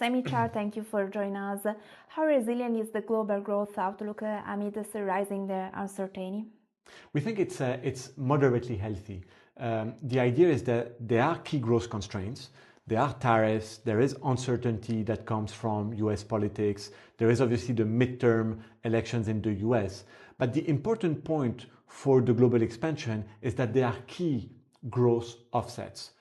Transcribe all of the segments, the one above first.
Samy Chaar, thank you for joining us. How resilient is the global growth outlook amid the rising uncertainty? We think it's moderately healthy. The idea is that there are key growth constraints. There are tariffs, there is uncertainty that comes from US politics, there is obviously the midterm elections in the US. But the important point for the global expansion is that there are key growth offsets.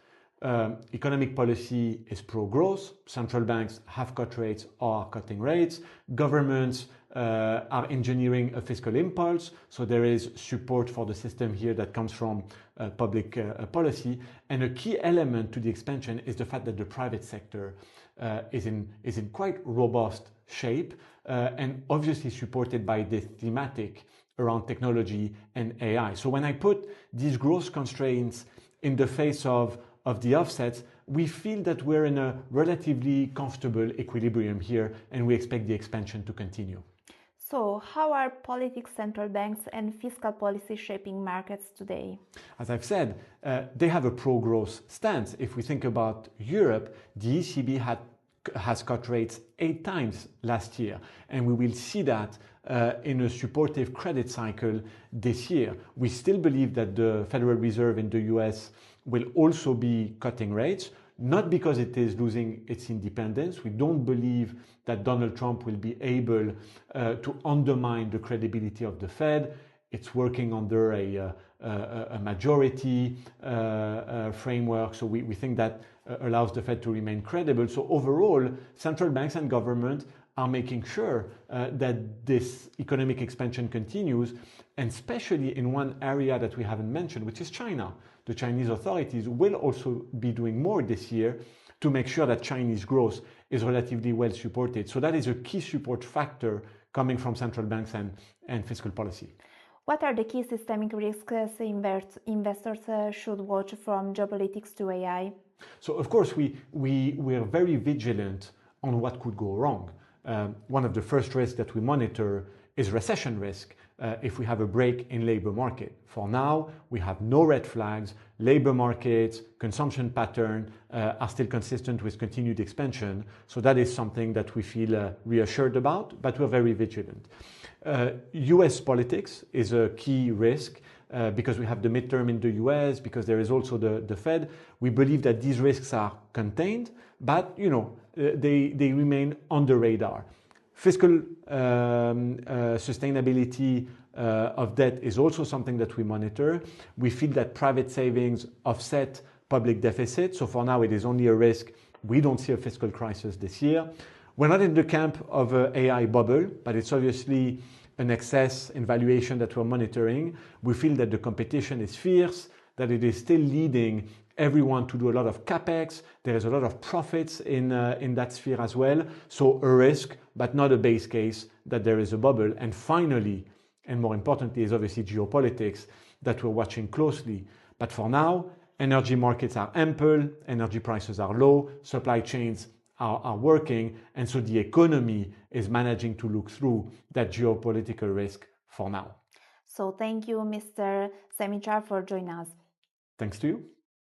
Economic policy is pro-growth, central banks have cut rates or are cutting rates, governments are engineering a fiscal impulse, so there is support for the system here that comes from public policy. And a key element to the expansion is the fact that the private sector is in quite robust shape and obviously supported by the thematic around technology and AI. So when I put these growth constraints in the face of the offsets, we feel that we're in a relatively comfortable equilibrium here and we expect the expansion to continue. So how are politics, central banks and fiscal policy shaping markets today? As I've said, they have a pro-growth stance. If we think about Europe, the ECB has cut rates 8 times last year, and we will see that in a supportive credit cycle this year. We still believe that the Federal Reserve in the US will also be cutting rates, not because it is losing its independence. We don't believe that Donald Trump will be able to undermine the credibility of the Fed. It's working under a majority framework, so we think that allows the Fed to remain credible. So overall, central banks and government are making sure that this economic expansion continues, and especially in one area that we haven't mentioned, which is China. The Chinese authorities will also be doing more this year to make sure that Chinese growth is relatively well supported. So that is a key support factor coming from central banks and fiscal policy. What are the key systemic risks investors should watch from geopolitics to AI? So of course we are very vigilant on what could go wrong. One of the first risks that we monitor is recession risk if we have a break in labor market. For now, we have no red flags. Labor markets, consumption pattern are still consistent with continued expansion. So that is something that we feel reassured about, but we're very vigilant. US politics is a key risk because we have the midterm in the US, because there is also the Fed. We believe that these risks are contained, but they remain on the radar. Fiscal sustainability of debt is also something that we monitor. We feel that private savings offset public deficit. So for now, it is only a risk. We don't see a fiscal crisis this year. We're not in the camp of an AI bubble, but it's obviously an excess in valuation that we're monitoring. We feel that the competition is fierce, that it is still leading everyone to do a lot of capex. There is a lot of profits in that sphere as well. So a risk, but not a base case that there is a bubble. And finally, and more importantly, is obviously geopolitics that we're watching closely. But for now, energy markets are ample, energy prices are low, supply chains are working, and so the economy is managing to look through that geopolitical risk for now. So thank you, Mr. Samy Chaar, for joining us. Thanks to you.